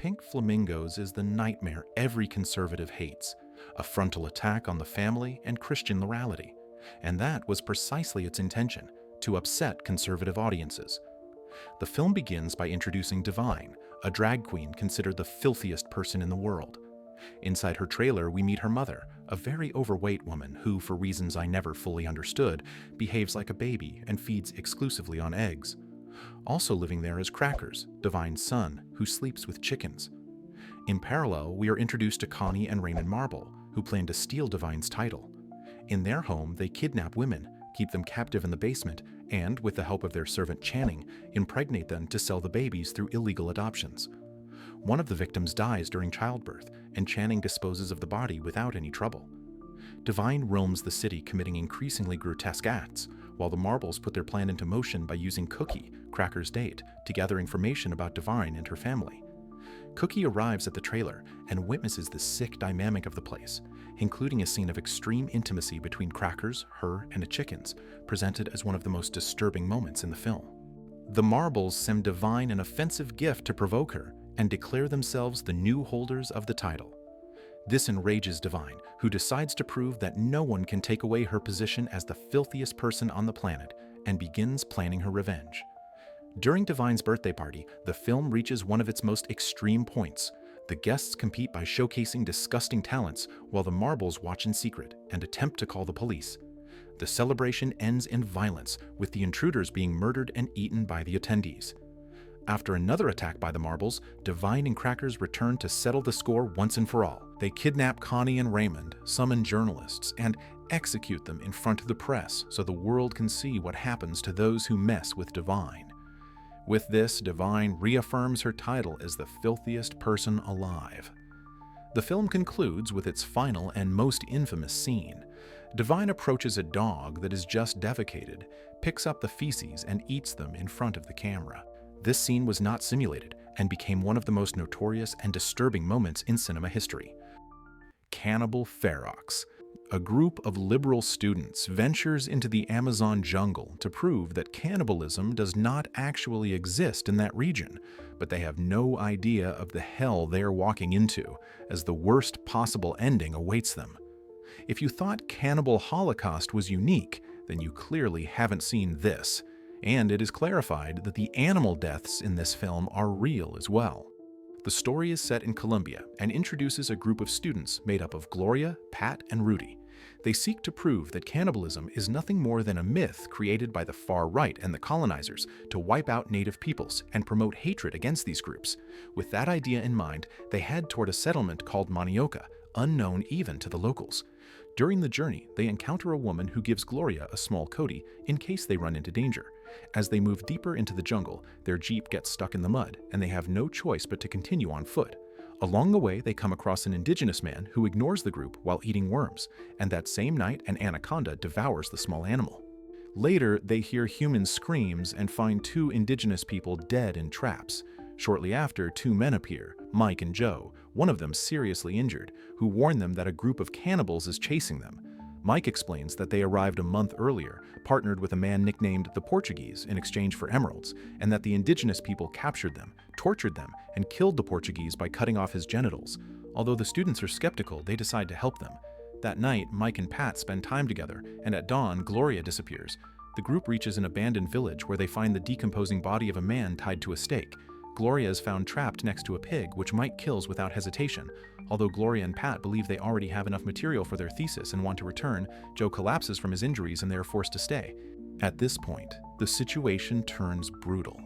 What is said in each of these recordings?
Pink Flamingos is the nightmare every conservative hates, a frontal attack on the family and Christian morality. And that was precisely its intention, to upset conservative audiences. The film begins by introducing Divine, a drag queen considered the filthiest person in the world. Inside her trailer, we meet her mother, a very overweight woman who, for reasons I never fully understood, behaves like a baby and feeds exclusively on eggs. Also living there is Crackers, Divine's son, who sleeps with chickens. In parallel, we are introduced to Connie and Raymond Marble, who plan to steal Divine's title. In their home, they kidnap women, keep them captive in the basement, and, with the help of their servant Channing, impregnate them to sell the babies through illegal adoptions. One of the victims dies during childbirth, and Channing disposes of the body without any trouble. Divine roams the city committing increasingly grotesque acts, while the Marbles put their plan into motion by using Cookie, Cracker's date, to gather information about Divine and her family. Cookie arrives at the trailer and witnesses the sick dynamic of the place, including a scene of extreme intimacy between Crackers, her, and the chickens, presented as one of the most disturbing moments in the film. The Marbles send Divine an offensive gift to provoke her and declare themselves the new holders of the title. This enrages Divine, who decides to prove that no one can take away her position as the filthiest person on the planet, and begins planning her revenge. During Divine's birthday party, the film reaches one of its most extreme points. The guests compete by showcasing disgusting talents, while the Marbles watch in secret and attempt to call the police. The celebration ends in violence, with the intruders being murdered and eaten by the attendees. After another attack by the Marbles, Divine and Crackers return to settle the score once and for all. They kidnap Connie and Raymond, summon journalists, and execute them in front of the press so the world can see what happens to those who mess with Divine. With this, Divine reaffirms her title as the filthiest person alive. The film concludes with its final and most infamous scene. Divine approaches a dog that is just defecated, picks up the feces, and eats them in front of the camera. This scene was not simulated and became one of the most notorious and disturbing moments in cinema history. Cannibal Ferox. A group of liberal students ventures into the Amazon jungle to prove that cannibalism does not actually exist in that region, but they have no idea of the hell they are walking into, as the worst possible ending awaits them. If you thought Cannibal Holocaust was unique, then you clearly haven't seen this. And it is clarified that the animal deaths in this film are real as well. The story is set in Colombia and introduces a group of students made up of Gloria, Pat, and Rudy. They seek to prove that cannibalism is nothing more than a myth created by the far right and the colonizers to wipe out native peoples and promote hatred against these groups. With that idea in mind, they head toward a settlement called Manioca, unknown even to the locals. During the journey, they encounter a woman who gives Gloria a small Cody in case they run into danger. As they move deeper into the jungle, their jeep gets stuck in the mud, and they have no choice but to continue on foot. Along the way, they come across an indigenous man who ignores the group while eating worms, and that same night, an anaconda devours the small animal. Later, they hear human screams and find two indigenous people dead in traps. Shortly after, two men appear, Mike and Joe, one of them seriously injured, who warn them that a group of cannibals is chasing them. Mike explains that they arrived a month earlier, partnered with a man nicknamed the Portuguese in exchange for emeralds, and that the indigenous people captured them, tortured them, and killed the Portuguese by cutting off his genitals. Although the students are skeptical, they decide to help them. That night, Mike and Pat spend time together, and at dawn, Gloria disappears. The group reaches an abandoned village where they find the decomposing body of a man tied to a stake. Gloria is found trapped next to a pig, which Mike kills without hesitation. Although Gloria and Pat believe they already have enough material for their thesis and want to return, Joe collapses from his injuries and they are forced to stay. At this point, the situation turns brutal.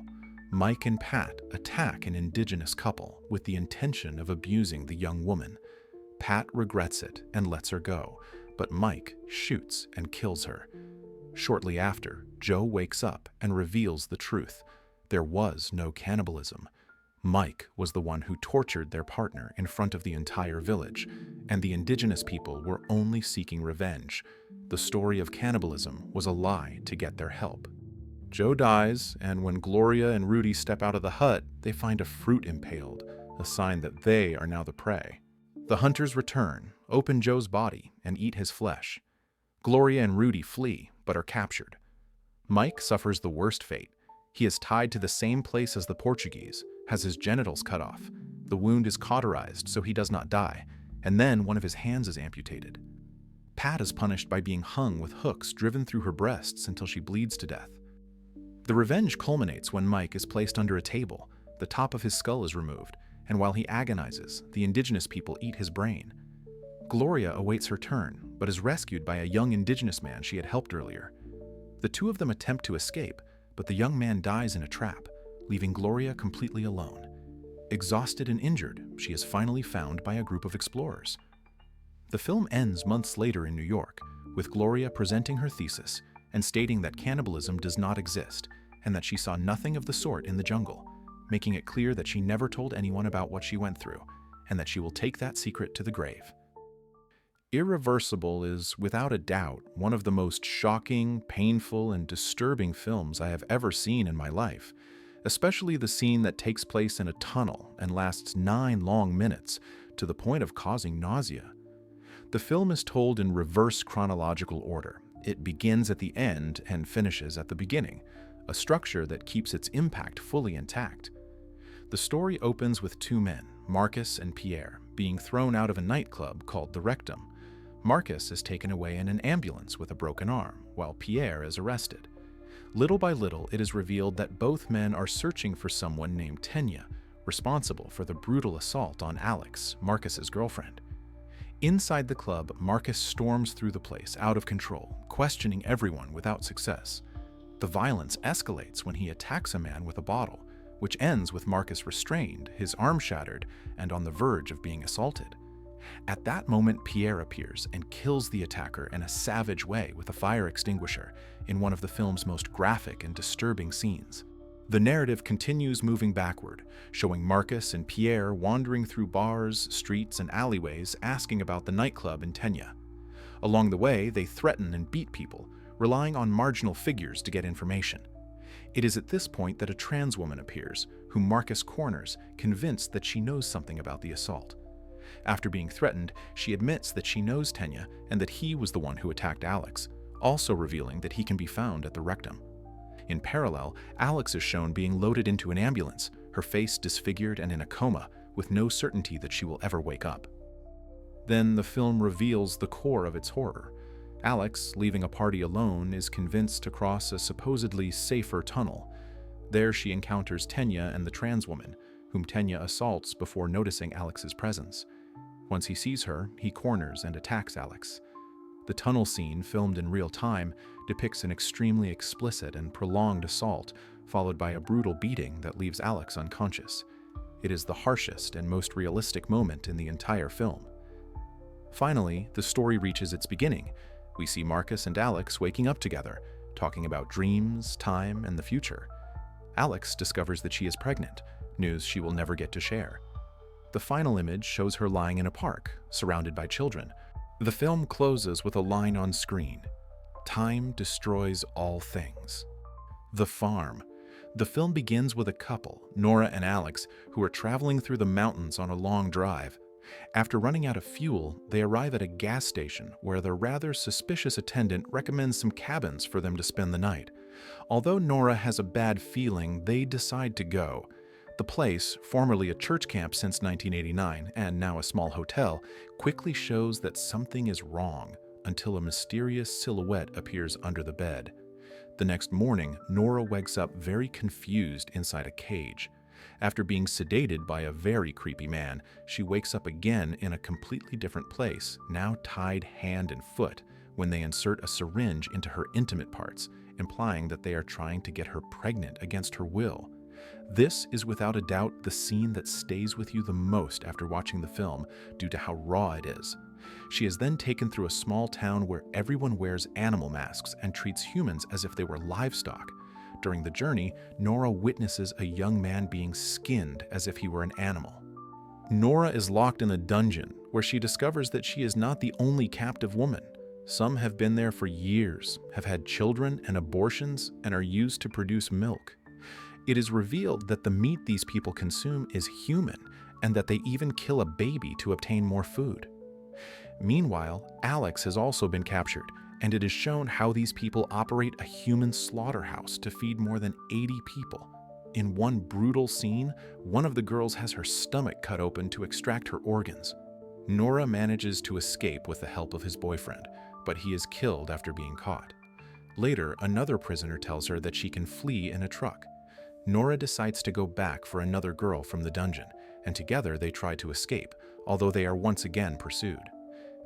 Mike and Pat attack an indigenous couple with the intention of abusing the young woman. Pat regrets it and lets her go, but Mike shoots and kills her. Shortly after, Joe wakes up and reveals the truth. There was no cannibalism. Mike was the one who tortured their partner in front of the entire village, and the indigenous people were only seeking revenge. The story of cannibalism was a lie to get their help. Joe dies, and when Gloria and Rudy step out of the hut, they find a fruit impaled, a sign that they are now the prey. The hunters return, open Joe's body, and eat his flesh. Gloria and Rudy flee, but are captured. Mike suffers the worst fate. He is tied to the same place as the Portuguese, has his genitals cut off, The wound is cauterized so he does not die, and then one of his hands is amputated. Pat is punished by being hung with hooks driven through her breasts until she bleeds to death. The revenge culminates when Mike is placed under a table, the top of his skull is removed, and while he agonizes, the indigenous people eat his brain. Gloria awaits her turn, but is rescued by a young indigenous man she had helped earlier. The two of them attempt to escape, but the young man dies in a trap, leaving Gloria completely alone. Exhausted and injured, she is finally found by a group of explorers. The film ends months later in New York, with Gloria presenting her thesis and stating that cannibalism does not exist and that she saw nothing of the sort in the jungle, making it clear that she never told anyone about what she went through and that she will take that secret to the grave. Irreversible is, without a doubt, one of the most shocking, painful, and disturbing films I have ever seen in my life, especially the scene that takes place in a tunnel and lasts 9 long minutes, to the point of causing nausea. The film is told in reverse chronological order. It begins at the end and finishes at the beginning, a structure that keeps its impact fully intact. The story opens with 2 men, Marcus and Pierre, being thrown out of a nightclub called the Rectum. Marcus is taken away in an ambulance with a broken arm, while Pierre is arrested. Little by little, it is revealed that both men are searching for someone named Tenya, responsible for the brutal assault on Alex, Marcus's girlfriend. Inside the club, Marcus storms through the place, out of control, questioning everyone without success. The violence escalates when he attacks a man with a bottle, which ends with Marcus restrained, his arm shattered, and on the verge of being assaulted. At that moment, Pierre appears and kills the attacker in a savage way with a fire extinguisher in one of the film's most graphic and disturbing scenes. The narrative continues moving backward, showing Marcus and Pierre wandering through bars, streets, and alleyways asking about the nightclub in Tenya. Along the way, they threaten and beat people, relying on marginal figures to get information. It is at this point that a trans woman appears, whom Marcus corners, convinced that she knows something about the assault. After being threatened, she admits that she knows Tenya and that he was the one who attacked Alex, also revealing that he can be found at the Rectum. In parallel, Alex is shown being loaded into an ambulance, her face disfigured and in a coma, with no certainty that she will ever wake up. Then the film reveals the core of its horror. Alex, leaving a party alone, is convinced to cross a supposedly safer tunnel. There she encounters Tenya and the trans woman, whom Tenya assaults before noticing Alex's presence. Once he sees her, he corners and attacks Alex. The tunnel scene, filmed in real time, depicts an extremely explicit and prolonged assault, followed by a brutal beating that leaves Alex unconscious. It is the harshest and most realistic moment in the entire film. Finally, the story reaches its beginning. We see Marcus and Alex waking up together, talking about dreams, time, and the future. Alex discovers that she is pregnant, news she will never get to share. The final image shows her lying in a park, surrounded by children. The film closes with a line on screen: "Time destroys all things." The farm. The film begins with a couple, Nora and Alex, who are traveling through the mountains on a long drive. After running out of fuel, they arrive at a gas station where their rather suspicious attendant recommends some cabins for them to spend the night. Although Nora has a bad feeling, they decide to go. The place, formerly a church camp since 1989 and now a small hotel, quickly shows that something is wrong until a mysterious silhouette appears under the bed. The next morning, Nora wakes up very confused inside a cage. After being sedated by a very creepy man, she wakes up again in a completely different place, now tied hand and foot, when they insert a syringe into her intimate parts, implying that they are trying to get her pregnant against her will. This is without a doubt the scene that stays with you the most after watching the film due to how raw it is. She is then taken through a small town where everyone wears animal masks and treats humans as if they were livestock. During the journey, Nora witnesses a young man being skinned as if he were an animal. Nora is locked in a dungeon where she discovers that she is not the only captive woman. Some have been there for years, have had children and abortions, and are used to produce milk. It is revealed that the meat these people consume is human, and that they even kill a baby to obtain more food. Meanwhile, Alex has also been captured, and it is shown how these people operate a human slaughterhouse to feed more than 80 people. In one brutal scene, one of the girls has her stomach cut open to extract her organs. Nora manages to escape with the help of his boyfriend, but he is killed after being caught. Later, another prisoner tells her that she can flee in a truck. Nora decides to go back for another girl from the dungeon, and together they try to escape, although they are once again pursued.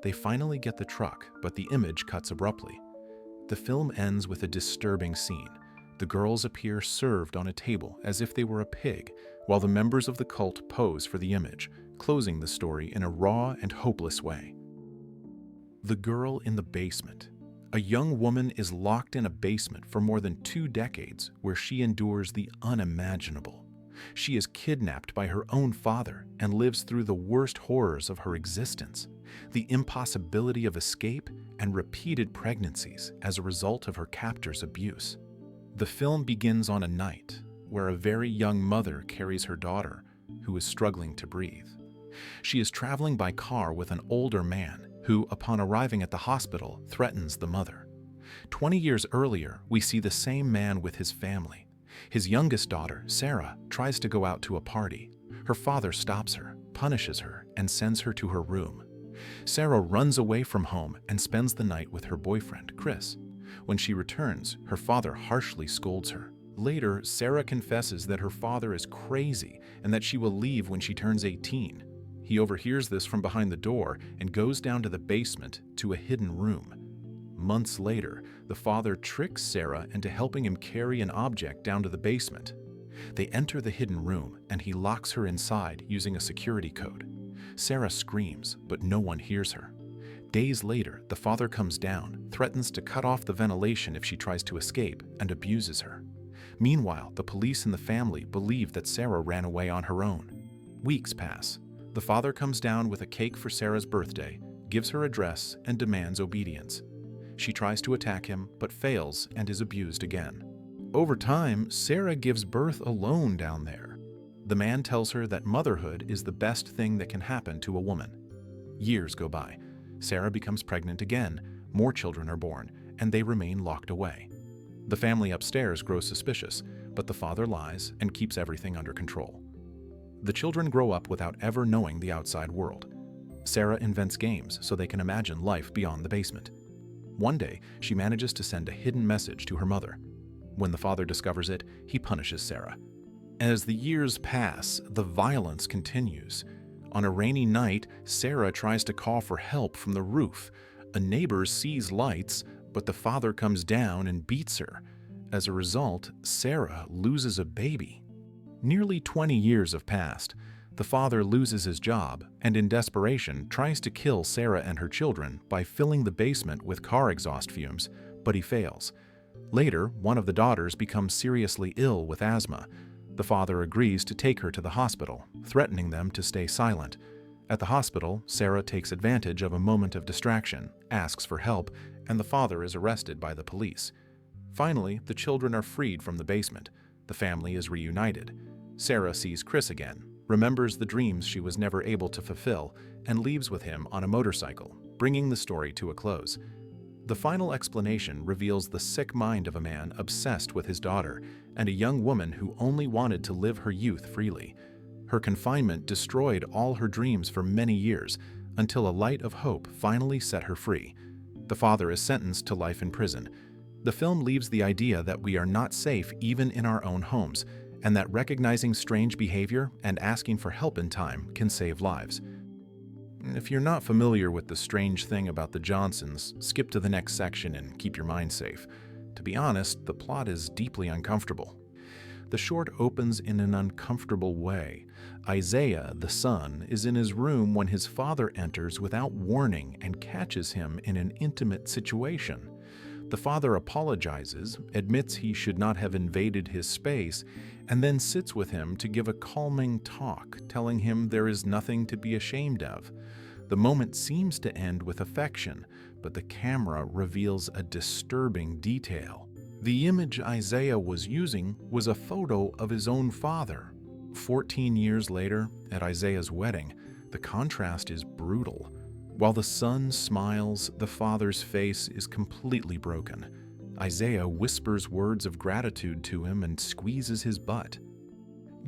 They finally get the truck, but the image cuts abruptly. The film ends with a disturbing scene. The girls appear served on a table as if they were a pig, while the members of the cult pose for the image, closing the story in a raw and hopeless way. The Girl in the Basement. A young woman is locked in a basement for more than 2 decades where she endures the unimaginable. She is kidnapped by her own father and lives through the worst horrors of her existence, the impossibility of escape and repeated pregnancies as a result of her captor's abuse. The film begins on a night where a very young mother carries her daughter, who is struggling to breathe. She is traveling by car with an older man who, upon arriving at the hospital, threatens the mother. 20 years earlier, we see the same man with his family. His youngest daughter, Sarah, tries to go out to a party. Her father stops her, punishes her, and sends her to her room. Sarah runs away from home and spends the night with her boyfriend, Chris. When she returns, her father harshly scolds her. Later, Sarah confesses that her father is crazy and that she will leave when she turns 18. He overhears this from behind the door and goes down to the basement to a hidden room. Months later, the father tricks Sarah into helping him carry an object down to the basement. They enter the hidden room and he locks her inside using a security code. Sarah screams, but no one hears her. Days later, the father comes down, threatens to cut off the ventilation if she tries to escape, and abuses her. Meanwhile, the police and the family believe that Sarah ran away on her own. Weeks pass. The father comes down with a cake for Sarah's birthday, gives her a dress, and demands obedience. She tries to attack him, but fails and is abused again. Over time, Sarah gives birth alone down there. The man tells her that motherhood is the best thing that can happen to a woman. Years go by. Sarah becomes pregnant again, more children are born, and they remain locked away. The family upstairs grows suspicious, but the father lies and keeps everything under control. The children grow up without ever knowing the outside world. Sarah invents games so they can imagine life beyond the basement. One day, she manages to send a hidden message to her mother. When the father discovers it, he punishes Sarah. As the years pass, the violence continues. On a rainy night, Sarah tries to call for help from the roof. A neighbor sees lights, but the father comes down and beats her. As a result, Sarah loses a baby. Nearly 20 years have passed. The father loses his job and, in desperation, tries to kill Sarah and her children by filling the basement with car exhaust fumes, but he fails. Later, one of the daughters becomes seriously ill with asthma. The father agrees to take her to the hospital, threatening them to stay silent. At the hospital, Sarah takes advantage of a moment of distraction, asks for help, and the father is arrested by the police. Finally, the children are freed from the basement. The family is reunited. Sarah sees Chris again, remembers the dreams she was never able to fulfill, and leaves with him on a motorcycle, bringing the story to a close. The final explanation reveals the sick mind of a man obsessed with his daughter and a young woman who only wanted to live her youth freely. Her confinement destroyed all her dreams for many years until a light of hope finally set her free. The father is sentenced to life in prison. The film leaves the idea that we are not safe even in our own homes, and that recognizing strange behavior and asking for help in time can save lives. If you're not familiar with the strange thing about the Johnsons, skip to the next section and keep your mind safe. To be honest, the plot is deeply uncomfortable. The short opens in an uncomfortable way. Isaiah, the son, is in his room when his father enters without warning and catches him in an intimate situation. The father apologizes, admits he should not have invaded his space, and then sits with him to give a calming talk, telling him there is nothing to be ashamed of. The moment seems to end with affection, but the camera reveals a disturbing detail. The image Isaiah was using was a photo of his own father. 14 years later, at Isaiah's wedding, the contrast is brutal. While the son smiles, the father's face is completely broken. Isaiah whispers words of gratitude to him and squeezes his butt.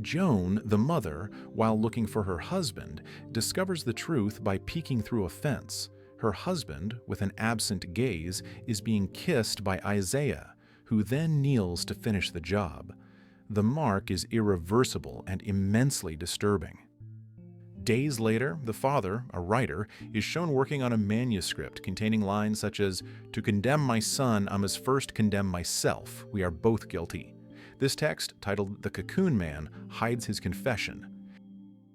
Joan, the mother, while looking for her husband, discovers the truth by peeking through a fence. Her husband, with an absent gaze, is being kissed by Isaiah, who then kneels to finish the job. The mark is irreversible and immensely disturbing. Days later, the father, a writer, is shown working on a manuscript containing lines such as, "To condemn my son, I must first condemn myself. We are both guilty." This text, titled The Cocoon Man, hides his confession.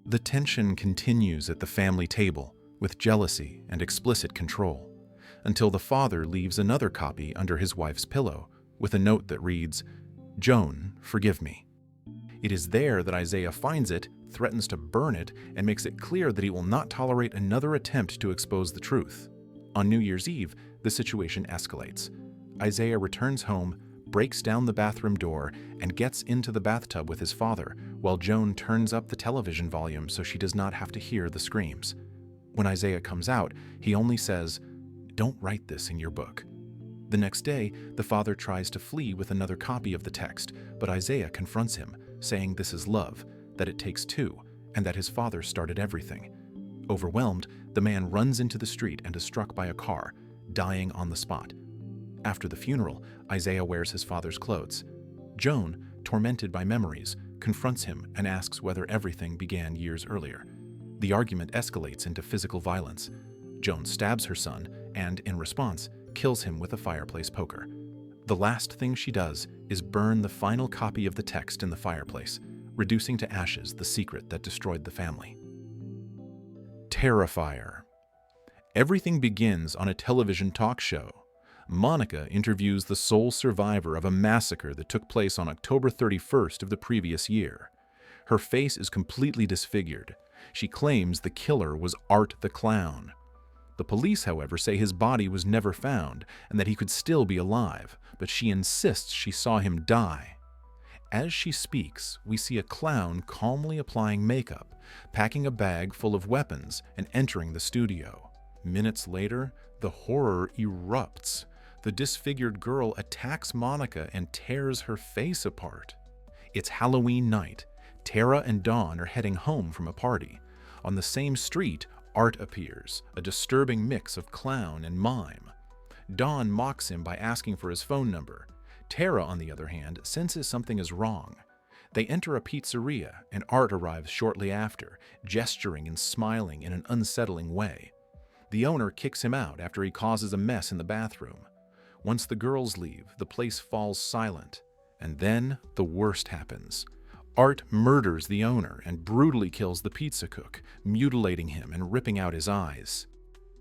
The tension continues at the family table, with jealousy and explicit control, until the father leaves another copy under his wife's pillow, with a note that reads, "Joan, forgive me." It is there that Isaiah finds it, threatens to burn it, and makes it clear that he will not tolerate another attempt to expose the truth. On New Year's Eve, the situation escalates. Isaiah returns home, breaks down the bathroom door, and gets into the bathtub with his father, while Joan turns up the television volume so she does not have to hear the screams. When Isaiah comes out, he only says, "Don't write this in your book." The next day, the father tries to flee with another copy of the text, but Isaiah confronts him, saying this is love, that it takes two, and that his father started everything. Overwhelmed, the man runs into the street and is struck by a car, dying on the spot. After the funeral, Isaiah wears his father's clothes. Joan, tormented by memories, confronts him and asks whether everything began years earlier. The argument escalates into physical violence. Joan stabs her son and, in response, kills him with a fireplace poker. The last thing she does is burn the final copy of the text in the fireplace, reducing to ashes the secret that destroyed the family. Terrifier. Everything begins on a television talk show. Monica interviews the sole survivor of a massacre that took place on October 31st of the previous year. Her face is completely disfigured. She claims the killer was Art the Clown. The police, however, say his body was never found and that he could still be alive, but she insists she saw him die. As she speaks, we see a clown calmly applying makeup, packing a bag full of weapons, and entering the studio. Minutes later, the horror erupts. The disfigured girl attacks Monica and tears her face apart. It's Halloween night. Tara and Dawn are heading home from a party. On the same street, Art appears, a disturbing mix of clown and mime. Dawn mocks him by asking for his phone number. Tara, on the other hand, senses something is wrong. They enter a pizzeria, and Art arrives shortly after, gesturing and smiling in an unsettling way. The owner kicks him out after he causes a mess in the bathroom. Once the girls leave, the place falls silent, and then the worst happens. Art murders the owner and brutally kills the pizza cook, mutilating him and ripping out his eyes.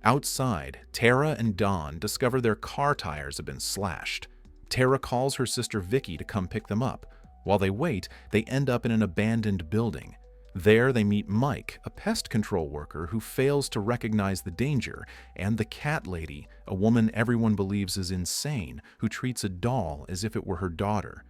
Outside, Tara and Dawn discover their car tires have been slashed. Tara calls her sister Vicky to come pick them up. While they wait, they end up in an abandoned building. There they meet Mike, a pest control worker who fails to recognize the danger, and the cat lady, a woman everyone believes is insane, who treats a doll as if it were her daughter.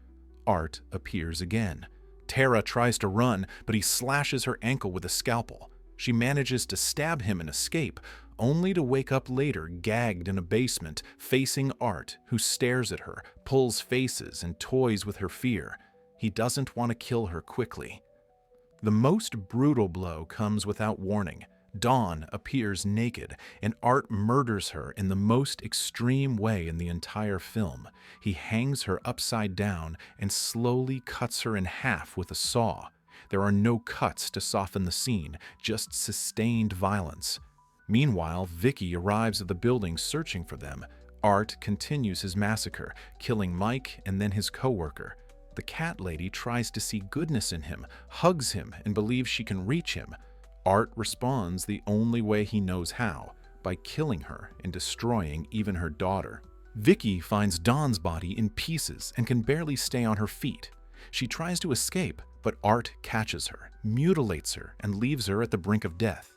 Art appears again. Tara tries to run, but he slashes her ankle with a scalpel. She manages to stab him and escape, only to wake up later gagged in a basement, facing Art, who stares at her, pulls faces, and toys with her fear. He doesn't want to kill her quickly. The most brutal blow comes without warning. Dawn appears naked, and Art murders her in the most extreme way in the entire film. He hangs her upside down and slowly cuts her in half with a saw. There are no cuts to soften the scene, just sustained violence. Meanwhile, Vicky arrives at the building searching for them. Art continues his massacre, killing Mike and then his coworker. The cat lady tries to see goodness in him, hugs him, and believes she can reach him. Art responds the only way he knows how, by killing her and destroying even her daughter. Vicky finds Dawn's body in pieces and can barely stay on her feet. She tries to escape, but Art catches her, mutilates her, and leaves her at the brink of death.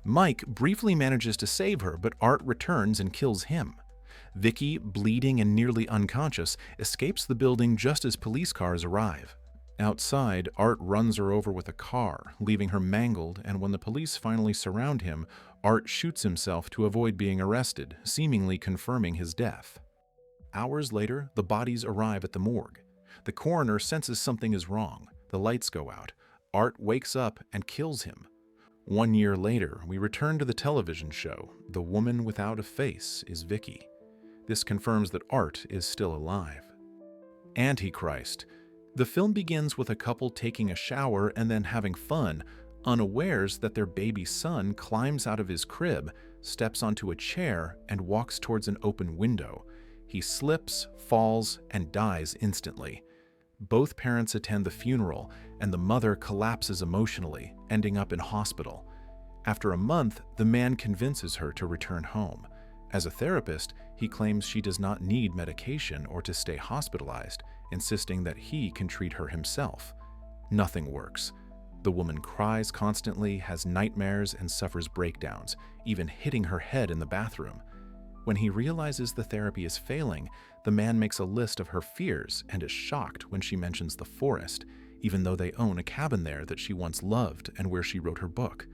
Mike briefly manages to save her, but Art returns and kills him. Vicky, bleeding and nearly unconscious, escapes the building just as police cars arrive. Outside, Art runs her over with a car, leaving her mangled, and when the police finally surround him, Art shoots himself to avoid being arrested, seemingly confirming his death. Hours later, the bodies arrive at the morgue. The coroner senses something is wrong. The lights go out. Art wakes up and kills him. 1 year later, we return to the television show. The woman without a face is Vicky. This confirms that Art is still alive. Antichrist. The film begins with a couple taking a shower and then having fun, unawares that their baby son climbs out of his crib, steps onto a chair, and walks towards an open window. He slips, falls, and dies instantly. Both parents attend the funeral, and the mother collapses emotionally, ending up in hospital. After a month, the man convinces her to return home. As a therapist, he claims she does not need medication or to stay hospitalized, insisting that he can treat her himself. Nothing works. The woman cries constantly, has nightmares, and suffers breakdowns, even hitting her head in the bathroom. When he realizes the therapy is failing, the man makes a list of her fears and is shocked when she mentions the forest, even though they own a cabin there that she once loved and where she wrote her book.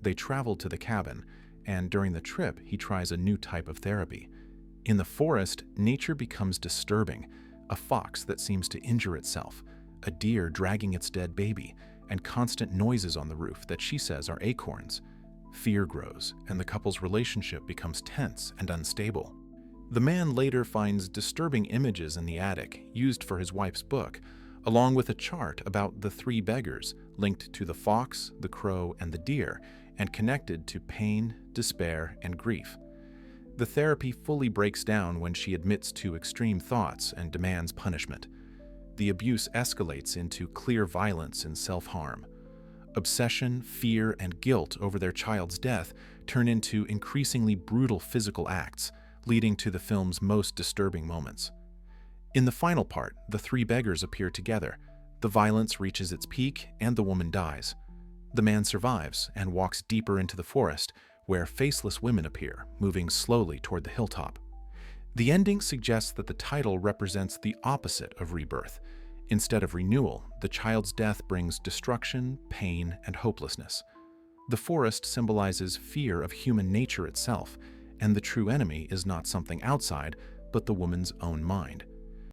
They travel to the cabin, and during the trip, he tries a new type of therapy. In the forest, nature becomes disturbing: a fox that seems to injure itself, a deer dragging its dead baby, and constant noises on the roof that she says are acorns. Fear grows, and the couple's relationship becomes tense and unstable. The man later finds disturbing images in the attic used for his wife's book, along with a chart about the three beggars linked to the fox, the crow, and the deer, and connected to pain, despair, and grief. The therapy fully breaks down when she admits to extreme thoughts and demands punishment. The abuse escalates into clear violence and self-harm. Obsession, fear, and guilt over their child's death turn into increasingly brutal physical acts, leading to the film's most disturbing moments. In the final part, the three beggars appear together. The violence reaches its peak, and the woman dies. The man survives and walks deeper into the forest, where faceless women appear, moving slowly toward the hilltop. The ending suggests that the title represents the opposite of rebirth. Instead of renewal, the child's death brings destruction, pain, and hopelessness. The forest symbolizes fear of human nature itself, and the true enemy is not something outside, but the woman's own mind.